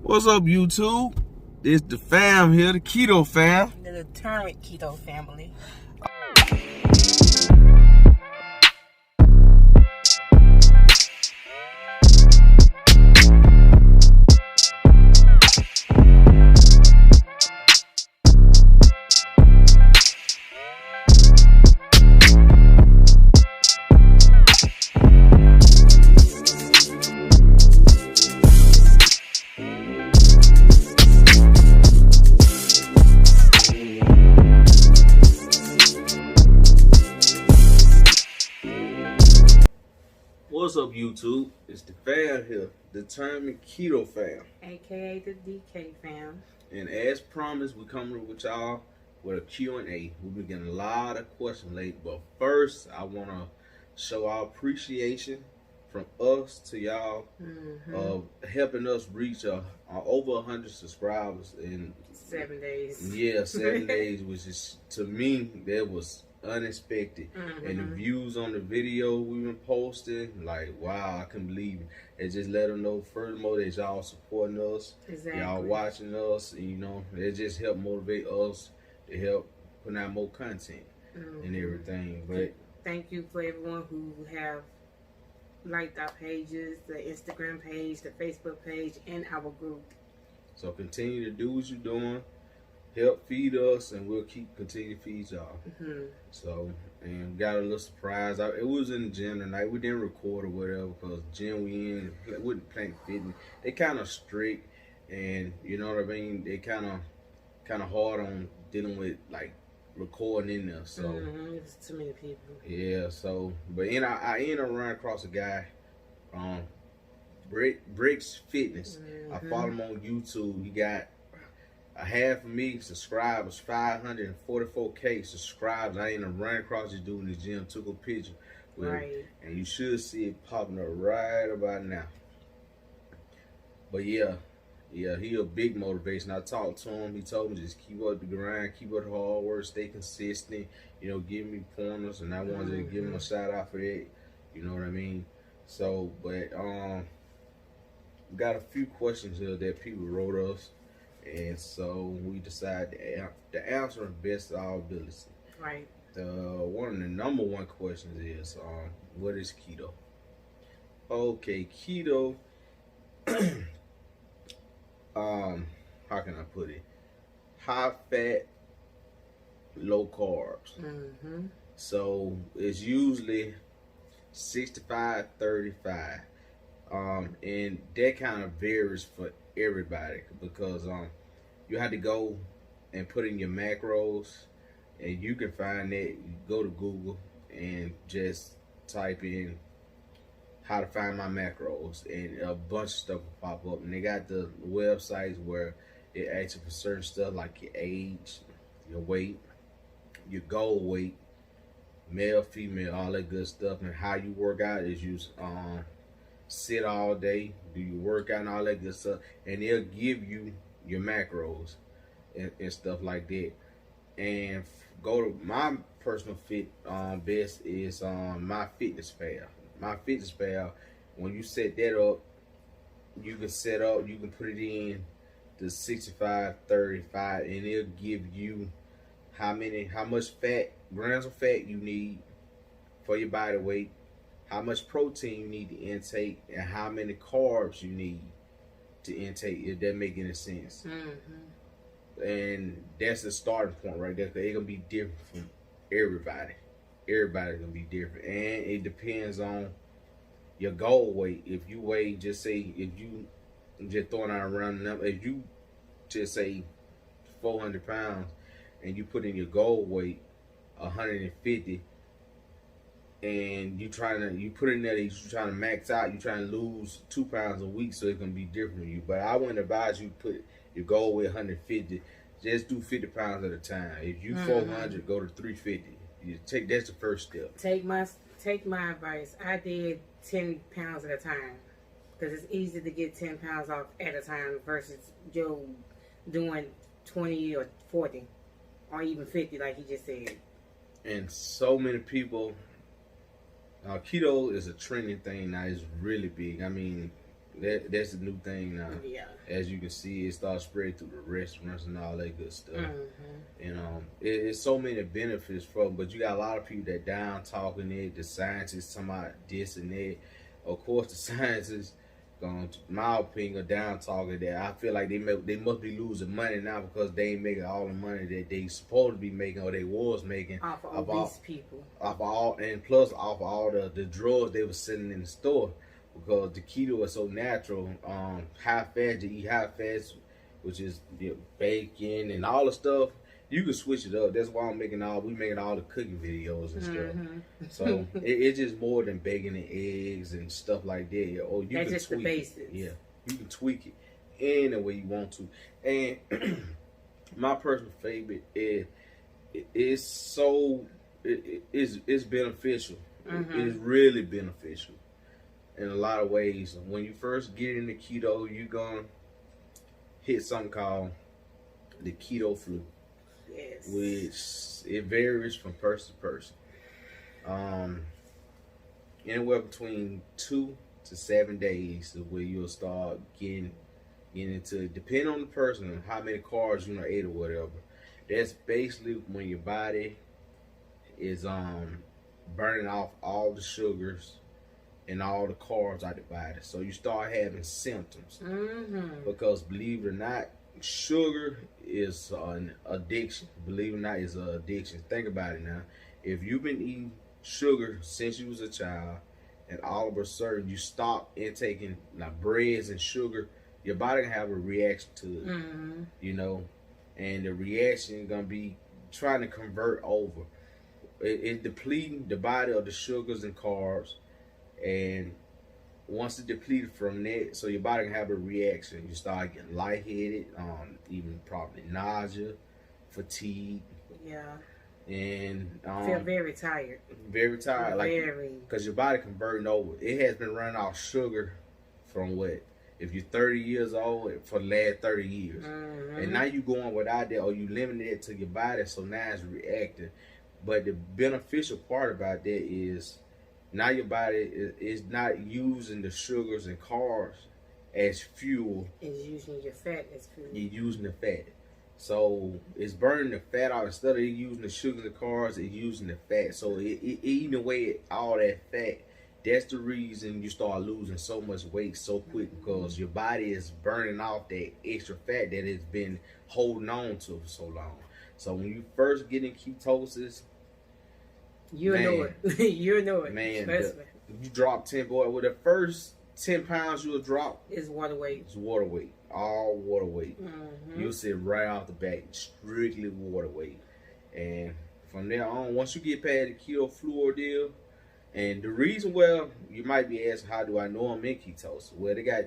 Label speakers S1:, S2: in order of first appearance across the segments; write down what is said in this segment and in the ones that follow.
S1: What's up, YouTube? This the fam here, the Keto fam.
S2: The determined Keto family.
S1: What's up, YouTube? It's the fam here, the determined Keto fam.
S2: AKA the DK fam.
S1: And as promised, we coming with y'all with a Q&A. We've been getting a lot of questions late, but first, I want to show our appreciation from us to y'all of helping us reach over 100 subscribers in
S2: 7 days.
S1: Yeah, 7 days, which is, to me, that was unexpected. And the views on the video we've been posting, like, wow, I couldn't believe it. It just let them know, furthermore, that y'all supporting us, y'all watching us, and, you know, it just helped motivate us to help put out more content and everything. But
S2: thank you for everyone who have liked our pages, the Instagram page, the Facebook page, and our group.
S1: So continue to do what you're doing. Help feed us, and we'll continue to feed y'all. So, and got a little surprise. It was in the gym tonight. We didn't record or whatever because gym we in with Planet Fitness. They kind of strict, and you know what I mean. They kind of hard on dealing with like recording in there. So
S2: it's too many people.
S1: Yeah. So, but I ended up running across a guy, Bricks Fitness. I follow him on YouTube. He got a half of me subscribers, 544K subscribers. I ended up running across this dude in the gym, took a picture with him, and you should see it popping up right about now. But yeah, he a big motivation. I talked to him. He told me just keep up the grind, keep up the hard work, stay consistent. You know, give me pointers, and I wanted to give him a shout out for that. You know what I mean? So, but got a few questions here that people wrote us. And so we decided to answer them best of our ability.
S2: Right.
S1: One of the number one questions is, what is keto? Okay, keto. How can I put it? High fat, low carbs. So it's usually 65-35. And that kind of varies for everybody because you have to go and put in your macros, and you can find that. You go to Google and just type in how to find my macros, and a bunch of stuff will pop up. And they got the websites where it asks you for certain stuff like your age, your weight, your goal weight, male, female, all that good stuff. And how you work out is you sit all day, do your workout and all that good stuff, and they'll give you your macros and stuff like that. And go to my personal best is my fitness pal. My fitness pal, when you set that up, you can put it in the 65-35, and it'll give you how much grams of fat you need for your body weight, how much protein you need to intake, and how many carbs you need to intake, if that make any sense. And that's the starting point right there, because it's going to be different from everybody. Everybody's going to be different. And it depends on your goal weight. If you weigh, just say, if you just throwing out a round number, if you just say 400 pounds and you put in your goal weight 150, and you put in there, you're trying to max out, you're trying to lose 2 pounds a week, so it's gonna be different for you. But I wouldn't advise you put your goal weight 150. Just do 50 pounds at a time. If you 400, go to 350. That's the first step.
S2: Take my advice. I did 10 pounds at a time, because it's easy to get 10 pounds off at a time versus Joe doing 20 or 40 or even 50, like he just said.
S1: And so many people. Keto is a trending thing now. It's really big. I mean, That's the new thing now.
S2: Yeah.
S1: As you can see, it starts spreading through the restaurants and all that good stuff.
S2: Mm-hmm.
S1: And it's so many benefits from. But you got a lot of people that down talking it. The scientists talking about this and that. Of course, the scientists, my opinion, are down talking that. I feel like they must be losing money now because they ain't making all the money that they supposed to be making or they was making
S2: off of obese people.
S1: Off all and plus off all the drugs they were selling in the store. Because the keto is so natural, high fat, you eat high fats, which is bacon and all the stuff. You can switch it up. That's why we making all the cooking videos and stuff. So it's just more than bacon and eggs and stuff like that. Or you
S2: That's
S1: can
S2: just
S1: tweak
S2: the basics.
S1: it. Yeah, you can tweak it any way you want to. And my personal favorite it's beneficial. It is really beneficial. In a lot of ways. When you first get into keto, you're gonna hit something called the keto flu.
S2: Yes.
S1: Which it varies from person to person. Anywhere between 2 to 7 days is where you'll start getting into, depending on the person and how many carbs you ate or whatever. That's basically when your body is burning off all the sugars and all the carbs out the body. So you start having symptoms. Because believe it or not, sugar is an addiction. Believe it or not, it's an addiction. Think about it now. If you've been eating sugar since you was a child, and all of a sudden you stop intaking like breads and sugar, your body can have a reaction to it. You know, and the reaction is gonna be trying to convert over. It depleting the body of the sugars and carbs. And once it's depleted from that, so your body can have a reaction. You start getting lightheaded, even probably nausea, fatigue.
S2: Yeah.
S1: And
S2: feel very tired.
S1: Very tired, because your body converting over. It has been running off sugar from what? If you're 30 years old, for the last 30 years. And now you going without that, or you limiting it to your body, so now it's reacting. But the beneficial part about that is, now your body is not using the sugars and carbs as fuel.
S2: It's using your fat as fuel.
S1: You're using the fat. So it's burning the fat out. Instead of using the sugars and carbs, it's using the fat. So it eating away all that fat. That's the reason you start losing so much weight so quick, because your body is burning off that extra fat that it's been holding on to for so long. So when you first get in ketosis,
S2: you know it. You know it.
S1: Man, you drop 10, boy. With the first 10 pounds you'll drop
S2: is water weight.
S1: It's water weight. All water weight. You'll sit right off the bat, strictly water weight. And from there on, once you get past the keto flu ordeal, and the reason, well, you might be asking, how do I know I'm in ketosis? Well, they got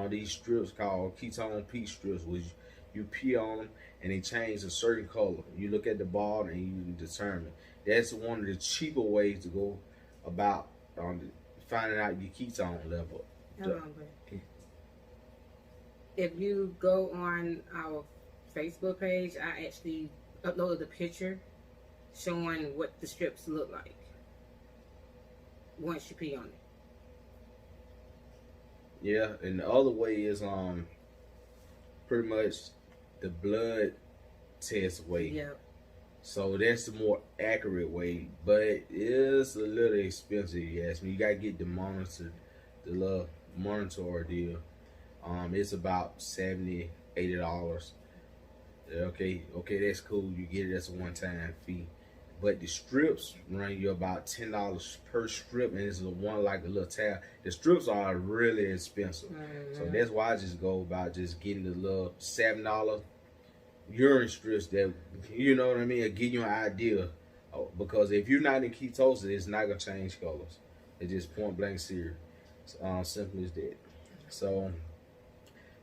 S1: these strips called ketone P strips, which you pee on them and they change a certain color. You look at the bottle and you can determine. That's one of the cheaper ways to go about finding out your ketone level.
S2: If you go on our Facebook page, I actually uploaded a picture showing what the strips look like once you pee on it.
S1: Yeah, and the other way is pretty much the blood test way.
S2: Yeah.
S1: So that's the more accurate way, but it's a little expensive, you ask me. You gotta get the little monitor deal. It's about $70, $80. Okay, that's cool. You get it as a one-time fee. But the strips run you about $10 per strip, and it's one like a little tab. The strips are really expensive, so that's why I just go about just getting the little $7 urine strips that, you know what I mean, it'll give you an idea. Because if you're not in ketosis, it's not gonna change colors. It's just point blank serious. Simple as that. So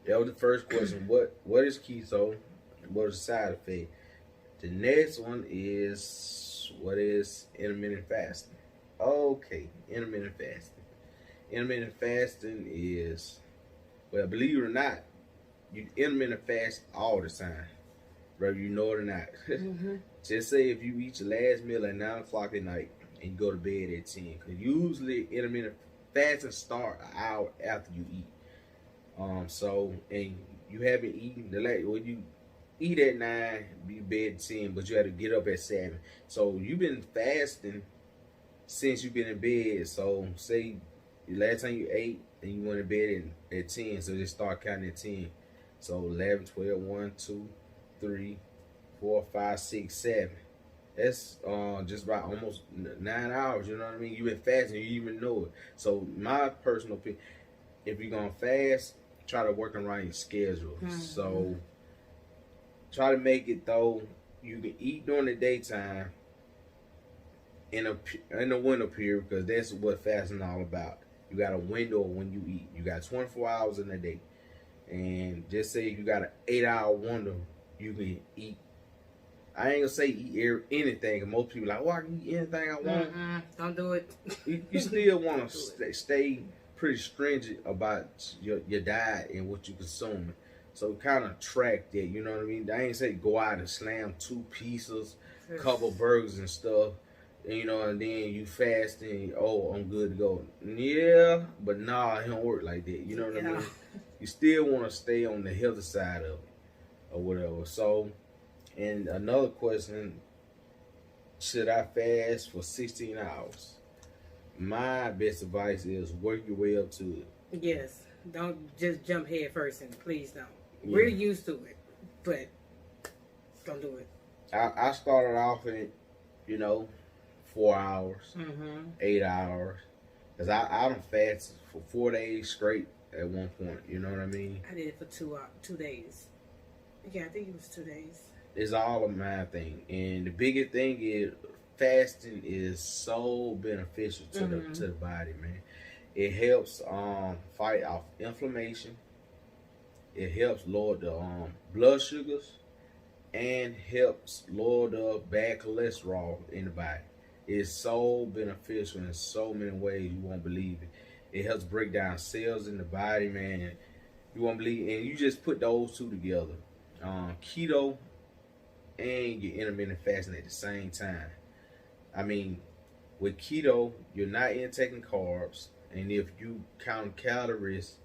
S1: that was the first question. What is keto? What is the side effect? The next one is, what is intermittent fasting? Okay, intermittent fasting. Intermittent fasting is, well, believe it or not, you intermittent fast all the time, whether you know it or not. Just say if you eat your last meal at 9 o'clock at night and you go to bed at 10, because usually intermittent fasting start an hour after you eat. So and you haven't eaten the last when you eat at 9, be bed at 10, but you had to get up at 7. So you've been fasting since you've been in bed. So say the last time you ate and you went to bed at 10, so just start counting at 10. So 11, 12, 1, 2, 3, 4, 5, 6, 7. That's just about almost 9 hours. You know what I mean? You've been fasting, you even know it. So my personal opinion, if you're gonna fast, try to work around your schedule. So try to make it though you can eat during the daytime in the winter period because that's what fasting all about. You got a window when you eat. You got 24 hours in a day, and just say you got an 8-hour window, you can eat. I ain't gonna say eat anything. Cause most people are like, well, I can eat anything I want.
S2: Don't do it.
S1: You still want to stay pretty stringent about your diet and what you consume. So kind of track that. You know what I mean? I ain't say go out and slam 2 pizzas, couple burgers and stuff. And, you know, and then you fast and I'm good to go. Yeah, but nah, it don't work like that. You know what I mean? You still want to stay on the healthy side of it or whatever. So, and another question: should I fast for 16 hours? My best advice is work your way up to it.
S2: Yes, don't just jump head first, and please don't. Yeah. We're used to it, but don't do it.
S1: I started off in, 4 hours, 8 hours. Because I done fasted for 4 days straight at one point. You know what I mean?
S2: I did it for 2 days. Yeah, I think it was 2 days.
S1: It's all a mind thing. And the biggest thing is fasting is so beneficial to the body, man. It helps fight off inflammation. It helps lower the blood sugars and helps lower the bad cholesterol in the body. It's so beneficial in so many ways you won't believe it. It helps break down cells in the body, man. You won't believe it. And you just put those two together. Keto and your intermittent fasting at the same time. I mean, with keto, you're not intaking carbs. And if you count calories,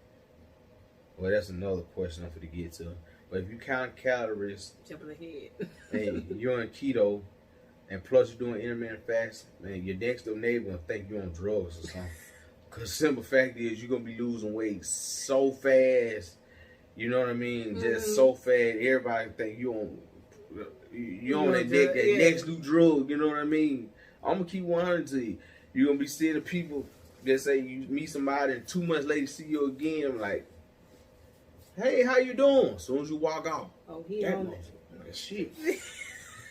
S1: well, that's another question I'm going to get to. But if you count calories,
S2: jumping ahead,
S1: and you're on keto, and plus you're doing intermittent fasting, man, your next door neighbor will think you're on drugs or something. Because simple fact is, you're going to be losing weight so fast. You know what I mean? Just so fast. Everybody think you on that next new drug. You know what I mean? I'm going to keep 100 to you. You're going to be seeing the people that say you meet somebody and 2 months later see you again. I'm like, hey, how you doing? As soon as you walk off.
S2: Oh, he on it.
S1: Like, shit.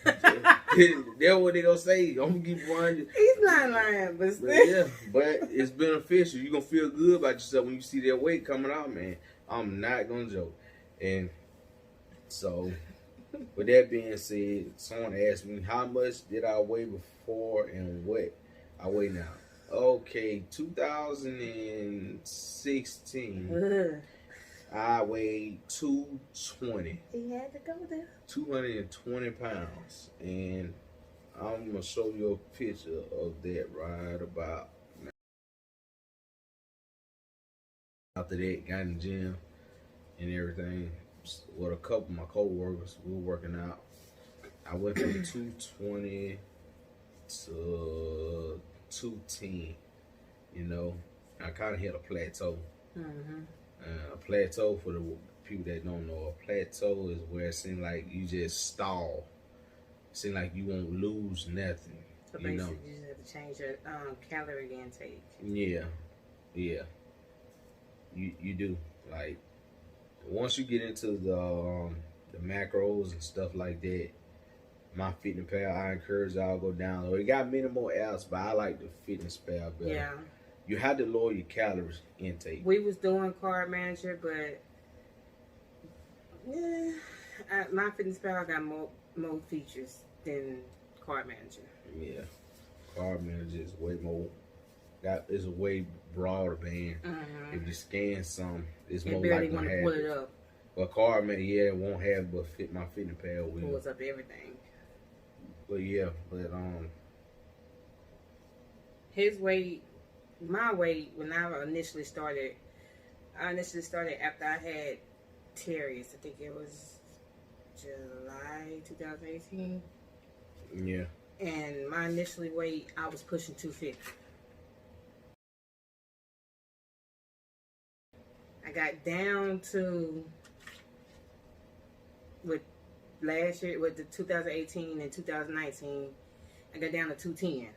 S1: That's what they gonna say. I'm gonna keep 100.
S2: He's not lying, but still.
S1: Yeah, but it's beneficial. You're gonna feel good about yourself when you see that weight coming out, man. I'm not gonna joke. And so, with that being said, someone asked me, how much did I weigh before and what I weigh now? Okay, 2016. I weighed 220.
S2: He had to go there.
S1: 220 pounds. And I'm going to show you a picture of that right about now. After that, got in the gym and everything. With a couple of my co-workers, we were working out. I went from 220 to 210. You know, I kind of hit a plateau. A plateau, for the people that don't know, a plateau is where it seems like you just stall. It seems like you won't lose nothing.
S2: So basically, you just have to change your calorie intake.
S1: Yeah. You do. Like, once you get into the macros and stuff like that, my MyFitnessPal, I encourage y'all to go down. It got many more apps, but I like the FitnessPal better.
S2: Yeah.
S1: You had to lower your calories intake.
S2: We was doing Carb Manager, but MyFitnessPal got more features than Carb Manager.
S1: Yeah, Carb Manager is way more. It's a way broader band. If you scan some, it's more likely to have
S2: pull it up.
S1: But Carb Manager, it won't have, but MyFitnessPal will.
S2: Pulls up everything.
S1: But yeah,
S2: his weight. My weight, when I initially started, I initially started after I had Terriers. I think it was July 2018.
S1: Yeah.
S2: And my initial weight, I was pushing 250. I got down to, with last year, with the 2018 and 2019, I got down to 210.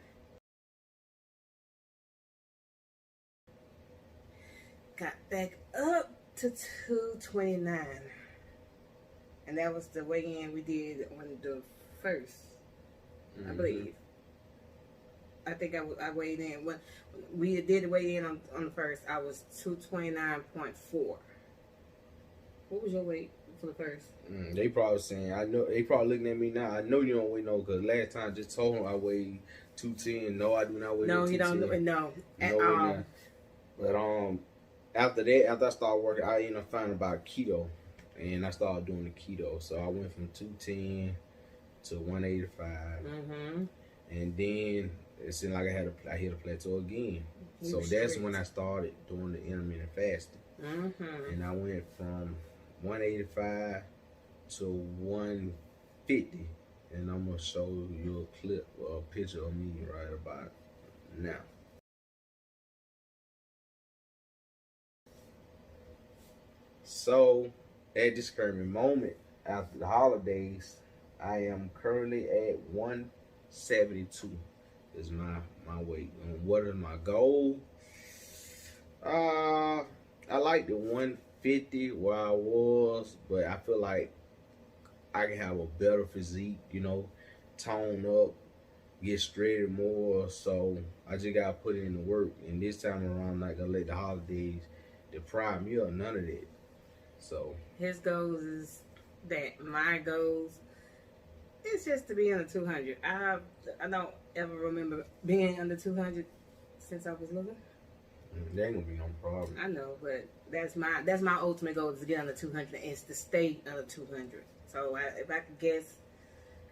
S2: Got back up to 229. And that was the weigh-in we did on the 1st, I believe. I think I weighed in. When we did the weigh-in on the 1st, I was 229.4. What was your weight for the 1st?
S1: They probably saying, I know, they probably looking at me now. I know you don't weigh no, because last time I just told him I weighed 210. No, I do not weigh no 210.
S2: No, you don't. No, at all.
S1: But after that, after I started working, I ended up finding about keto, and I started doing the keto. So I went from 210 to 185, and then it seemed like I hit a plateau again. So that's when I started doing the intermittent fasting, and I went from 185 to 150, and I'm gonna show you a clip or a picture of me right about now. So at this current moment, after the holidays, I am currently at 172 is my weight. And what is my goal? I like the 150 where I was, but I feel like I can have a better physique, tone up, get straightened more. So I just gotta put in the work. And this time around, I'm not gonna let the holidays deprive me of none of that. So
S2: his goals is that. My goals is just to be under 200. I don't ever remember being under 200 since I was little.
S1: There ain't gonna be no problem.
S2: I know, but that's my ultimate goal, is to get under 200 and to stay under 200. So if I could guess,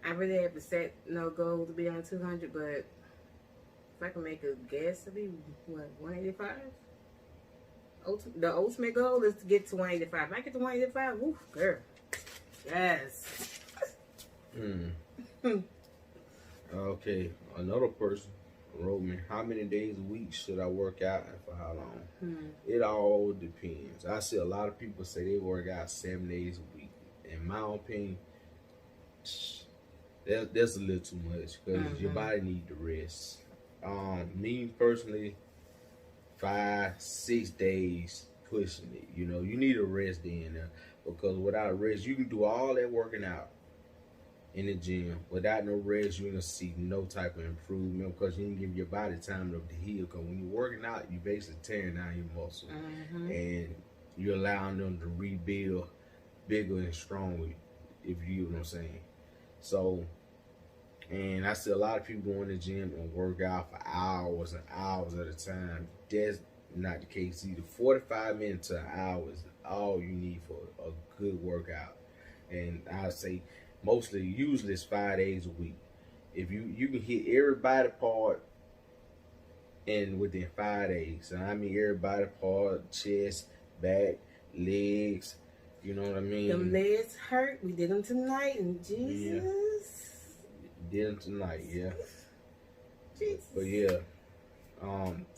S2: I really have to set no goal to be under 200, but if I can make a guess, it'd be what, 185. The ultimate goal is to get to 185. If I get to 185, woo, girl, yes.
S1: Okay, another person wrote me, how many days a week should I work out and for how long? It all depends. I see a lot of people say they work out 7 days a week. In my opinion, that's a little too much, because your body needs to rest. Me personally, 5-6 days pushing it. You need a rest in there, because without a rest, you can do all that working out in the gym. Without no rest, you're gonna see no type of improvement, because you didn't give your body time to heal. Because when you're working out, you're basically tearing down your muscle, and you're allowing them to rebuild bigger and stronger, if you know what I'm saying. So, and I see a lot of people go in the gym and work out for hours and hours at a time. That's not the case either. 45 minutes to an hour is all you need for a good workout. And I say usually it's 5 days a week. If you can hit every body part in within 5 days. And I mean every body part, chest, back, legs, you know what I mean?
S2: Them legs hurt. We did them tonight, and Jesus.
S1: Yeah. Did them tonight, yeah.
S2: Jesus.
S1: But yeah,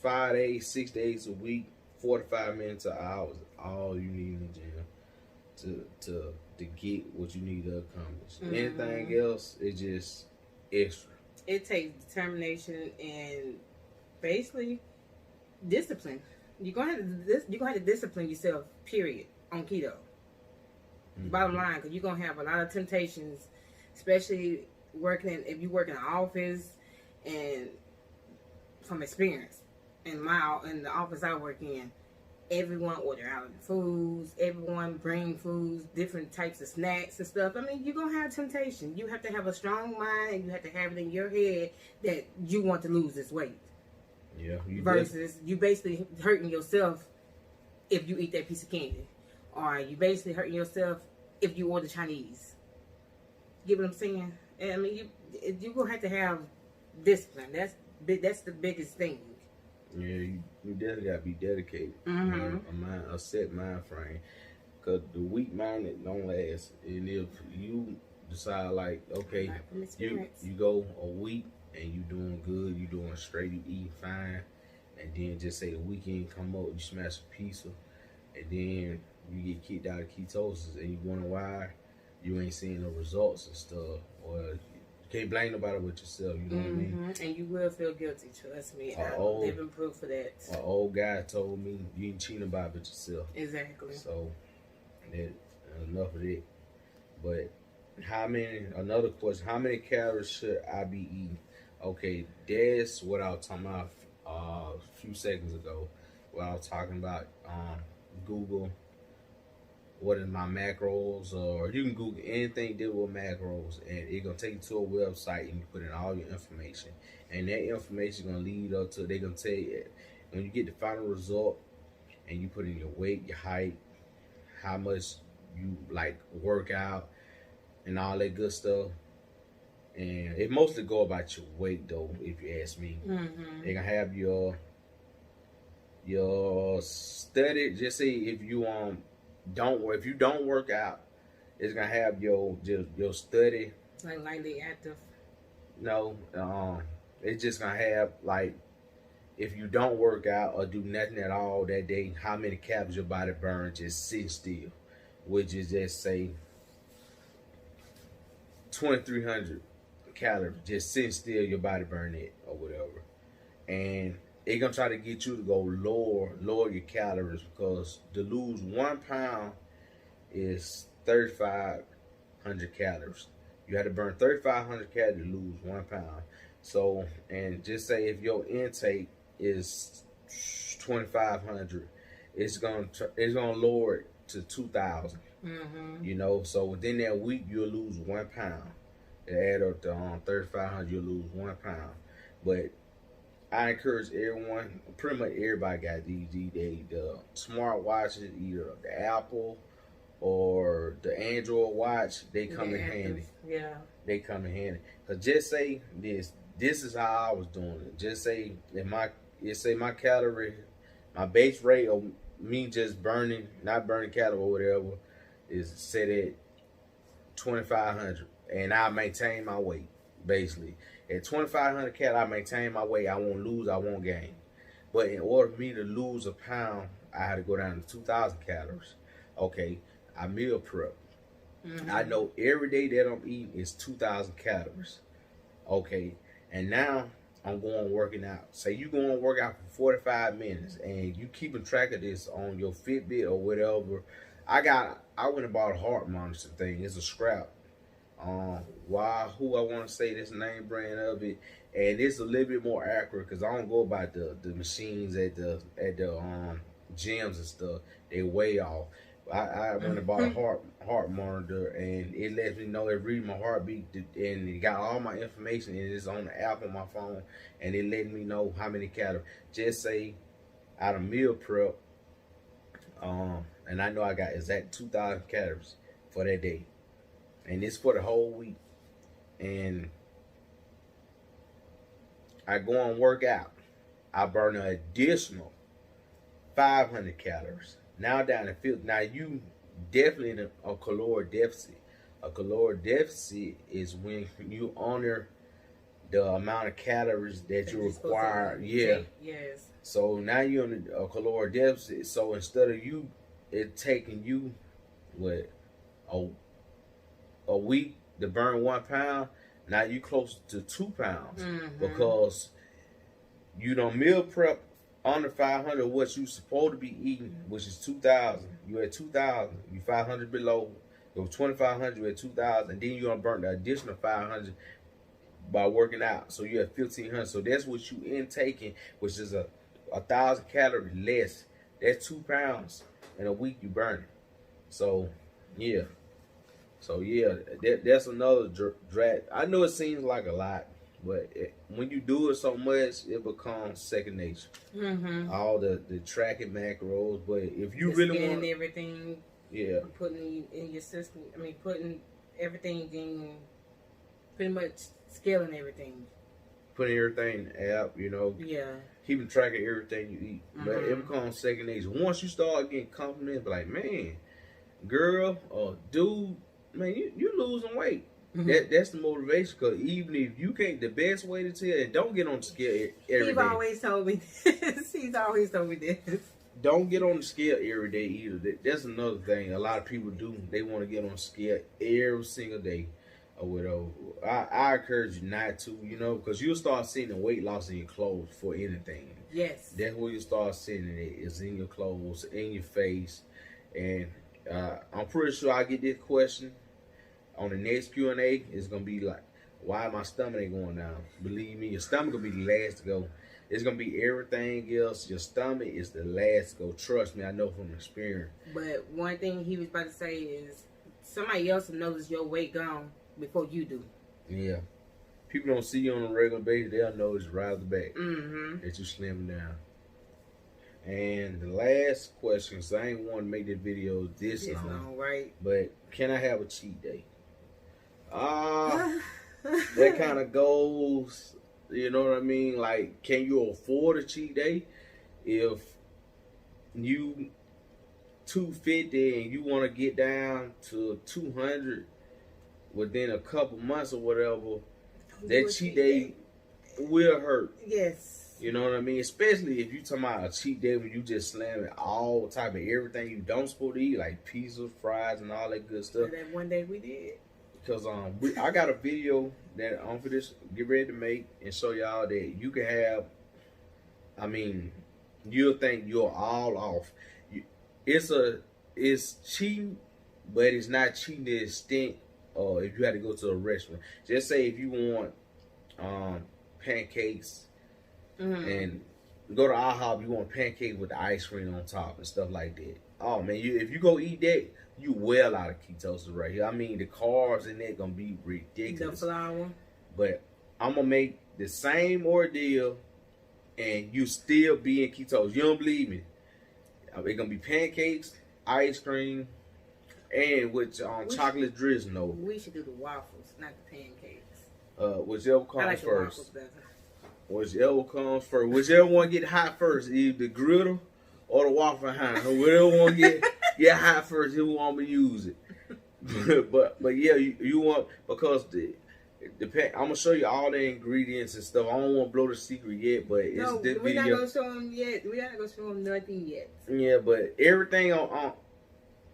S1: 5 days, 6 days a week, 45 minutes an hour is all you need in the gym to get what you need to accomplish. Anything else is just extra.
S2: It takes determination and basically discipline. You're gonna have to discipline yourself. Period. On keto. Bottom line, because you're gonna have a lot of temptations, especially if you work in an office, and from experience, in the office I work in, everyone order out foods, everyone bring foods, different types of snacks and stuff. I mean, you're gonna have temptation. You have to have a strong mind, and you have to have it in your head that you want to lose this weight.
S1: Yeah.
S2: Versus you basically hurting yourself if you eat that piece of candy. Or you basically hurting yourself if you order Chinese. You get what I'm saying? And I mean, you're going to have discipline. That's the biggest thing.
S1: Yeah, you definitely gotta be dedicated.
S2: Mm-hmm.
S1: A set mind frame. Cause the weak mind it don't last. And if you decide like, okay,
S2: Not from
S1: you
S2: experience.
S1: you go a week and you doing good, you doing straight, you eating fine, and then just say the weekend come up, you smash a pizza, and then you get kicked out of ketosis, and you wonder why you ain't seeing the results and stuff, or you can't blame nobody but yourself. You know what I mean?
S2: And you will feel guilty. Trust me.
S1: An
S2: I'm
S1: old
S2: living proof of that.
S1: old guy told me you ain't cheating about but yourself.
S2: Exactly.
S1: So that enough of it. But another question, how many calories should I be eating? Okay, that's what I was talking about a few seconds ago. What I was talking about, Google, what is my macros, or you can Google anything deal with macros, and it's gonna take you to a website and you put in all your information. And that information is gonna lead up to, they're gonna tell you when you get the final result and you put in your weight, your height, how much you like work out and all that good stuff. And it mostly go about your weight though, if you ask me. They gonna have your study. Just say if you if you don't work out, it's gonna have your study.
S2: Like lightly active.
S1: No, it's just gonna have like if you don't work out or do nothing at all that day, how many calories your body burns just sit still, which is just say 2,300 calories just sitting still, your body burn it or whatever. And they're gonna try to get you to go lower your calories, because to lose 1 pound is 3,500 calories. You had to burn 3,500 calories to lose 1 pound. So, and just say if your intake is 2,500, it's gonna lower it to 2,000. You know, so within that week you'll lose 1 pound. It add up to 3,500, you'll lose 1 pound. But I encourage everyone, pretty much everybody got the smart watches, either the Apple or the Android watch. They come in handy.
S2: Yeah.
S1: They come in handy. Cause just say this is how I was doing it. Just say if my calorie, my base rate of me just not burning calorie or whatever, is set at 2,500, and I maintain my weight basically. At 2,500 calories, I maintain my weight. I won't lose, I won't gain. But in order for me to lose a pound, I had to go down to 2,000 calories. Okay, I meal prep. I know every day that I'm eating is 2,000 calories. Okay, and now I'm going working out. Say you going to work out for 45 minutes, and you keeping track of this on your Fitbit or whatever. I went and bought a heart monitor thing. It's a scrap. Who I want to say this name brand of it, and it's a little bit more accurate because I don't go by the machines at the gyms and stuff. They way off. I went and bought a heart monitor, and it lets me know, it reads my heartbeat, and it got all my information, and it's on the app on my phone, and it let me know how many calories. Just say out of meal prep, and I know I got exact 2,000 calories for that day. And it's for the whole week. And I go and work out. I burn an additional 500 calories. Now down to 50. Now you definitely in a caloric deficit. A caloric deficit is when you honor the amount of calories that you require. Yeah.
S2: Yes.
S1: So now you're in a caloric deficit. So instead of it taking you a week to burn 1 pound, now you close to 2 pounds because you don't meal prep under 500 what you supposed to be eating, which is 2,000. You at 2,000, you 500 below. It was 2,500, you at 2,000, and then you're gonna burn the additional 500 by working out. So you're at 1,500. So that's what you intaking, which is a 1,000 calories less. That's 2 pounds in a week you burn. So yeah. That's another drag. I know it seems like a lot, but when you do it so much, it becomes second nature. All the tracking macros, but if you really want
S2: everything, putting in your system. I mean, putting everything in, pretty much scaling everything.
S1: Putting everything in the app,
S2: Yeah.
S1: keeping track of everything you eat. But it becomes second nature. Once you start getting compliments, like, man, girl or dude, man, you losing weight. That's the motivation. Because even if you can't, the best way to tell, and don't get on the scale every day.
S2: He's always told me this. He's always told me this.
S1: Don't get on the scale every day either. That's another thing a lot of people do. They want to get on the scale every single day or whatever. I encourage you not to, because you'll start seeing the weight loss in your clothes for anything.
S2: Yes.
S1: That's where you start seeing it. It's in your clothes, in your face. And I'm pretty sure I get this question on the next Q&A. It's going to be like, why my stomach ain't going down? Believe me, your stomach will be the last to go. It's going to be everything else. Your stomach is the last to go. Trust me, I know from experience.
S2: But one thing he was about to say is somebody else will notice your weight gone before you do.
S1: Yeah. People don't see you on a regular basis. They'll notice right off the back that you slim down. And the last question, because I ain't want to make this video this long,
S2: right?
S1: But can I have a cheat day? That kind of goes, you know what I mean? Like, can you afford a cheat day? If you 250 and you want to get down to 200 within a couple months or whatever, that cheat day will hurt.
S2: Yes.
S1: You know what I mean? Especially if you talking about a cheat day when you just slamming all type of everything you don't supposed to eat, like pizzas, fries, and all that good stuff.
S2: That one day we did.
S1: Because I got a video that I'm for this get ready to make and show y'all that you can have. I mean, you'll think you're all off. It's cheating, but it's not cheating to the extent. Or if you had to go to a restaurant, just say if you want pancakes and go to IHOP, you want pancakes with the ice cream on top and stuff like that. Oh man, if you go eat that, you well out of ketosis right here. I mean, the carbs in that gonna be ridiculous.
S2: The flour.
S1: But I'm gonna make the same ordeal, and you still be in ketosis. You don't believe me? It's gonna be pancakes, ice cream, and with chocolate drizzle.
S2: We should do the waffles, not the pancakes.
S1: Whichever comes
S2: I like
S1: first.
S2: The waffles better.
S1: Whichever comes first. Whichever one get hot first, either the griddle or the waffle behind. Whichever one get hot first, who want me to use it. but yeah, you want, because I'm gonna show you all the ingredients and stuff. I don't want to blow the secret yet, but it's this
S2: we're
S1: video.
S2: Not gonna show them yet. We're not gonna show them nothing yet.
S1: Yeah, but everything on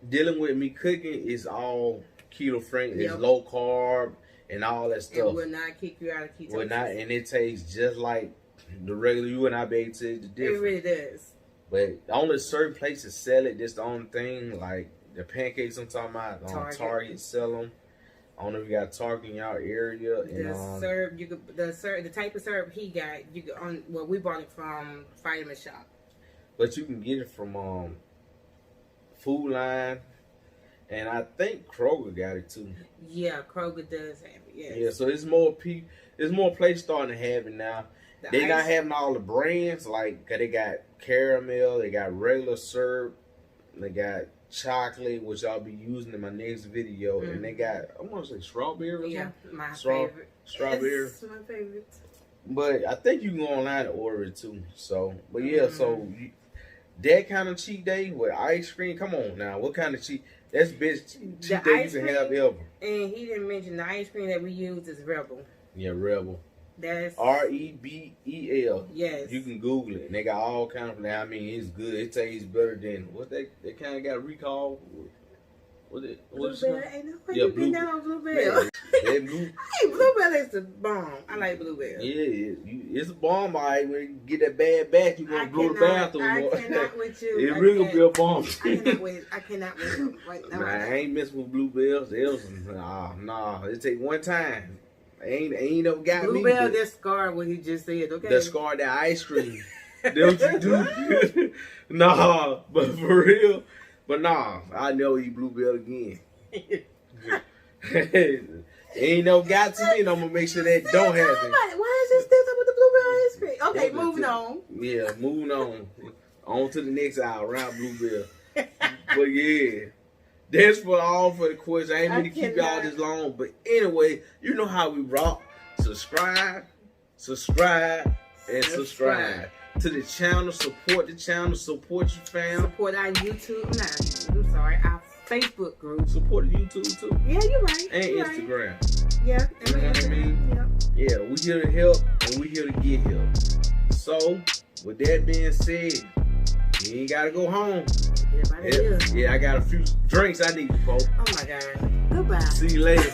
S1: dealing with me cooking is all keto friendly. It's low carb and all that stuff.
S2: It will not kick you out of ketosis.
S1: Will not, and it tastes just like the regular. You and I be able to tell the difference.
S2: It really does.
S1: But only certain places sell it. That's the only thing. Like the pancakes I'm talking about, Target sell them. I don't know if you got Target in y'all area.
S2: The syrup, the type of syrup he got, you could we bought it from Vitamin Shop.
S1: But you can get it from Food Line, and I think Kroger got it too.
S2: Yeah, Kroger does have it. Yes.
S1: Yeah, so there's more places starting to have it now. They not having all the brands, like, cause they got caramel, they got regular syrup, they got chocolate, which I'll be using in my next video, and they got, I want to say strawberry.
S2: Yeah, my favorite.
S1: Strawberry.
S2: It's my favorite.
S1: But I think you can go online and order it too. So, but yeah, so that kind of cheat day with ice cream. Come on now, what kind of cheat? That's best cheat day you can have ever.
S2: And he didn't mention the ice cream that we use is Rebel.
S1: Yeah, Rebel.
S2: That's
S1: REBEL.
S2: Yes.
S1: You can Google it, and they got all kind of. I mean, it's good. It tastes better than what they kind of got recalled. What's it?
S2: Bluebell. Ain't no way you been down on Bluebell.
S1: Hey,
S2: Bluebell is the bomb. I like Bluebell.
S1: Yeah, it's a bomb. All right, when you get that bad back, you gonna blow the bathroom.
S2: I cannot with you.
S1: It really gonna be a bomb.
S2: I cannot with right now.
S1: Nah, I ain't messing with Bluebells. Nah. It take one time. Ain't never got me.
S2: Bluebell, that scar what he just said. Okay.
S1: That scar, that ice cream. That what you do? Nah, but for real. But nah, I never eat Bluebell again. Ain't no got to me, and I'm gonna make sure that don't happen.
S2: Why is this still talking with the Bluebell ice cream? Okay, moving on.
S1: Yeah, moving on. On to the next hour, around Bluebell. But yeah, that's all for the question. I ain't mean to keep y'all this long, but anyway, you know how we rock. Subscribe, and subscribe. to the channel. Support the channel. Support your fam.
S2: Support our YouTube. I'm sorry, our Facebook group.
S1: Support the YouTube too.
S2: Yeah, you're right.
S1: And
S2: you're
S1: Instagram.
S2: Right. Yeah.
S1: You know what I mean? Yeah, we here to help and we here to get help. So, with that being said, you ain't gotta go home.
S2: Yeah,
S1: I got a few drinks I need, folks.
S2: Oh my God. Goodbye.
S1: See you later.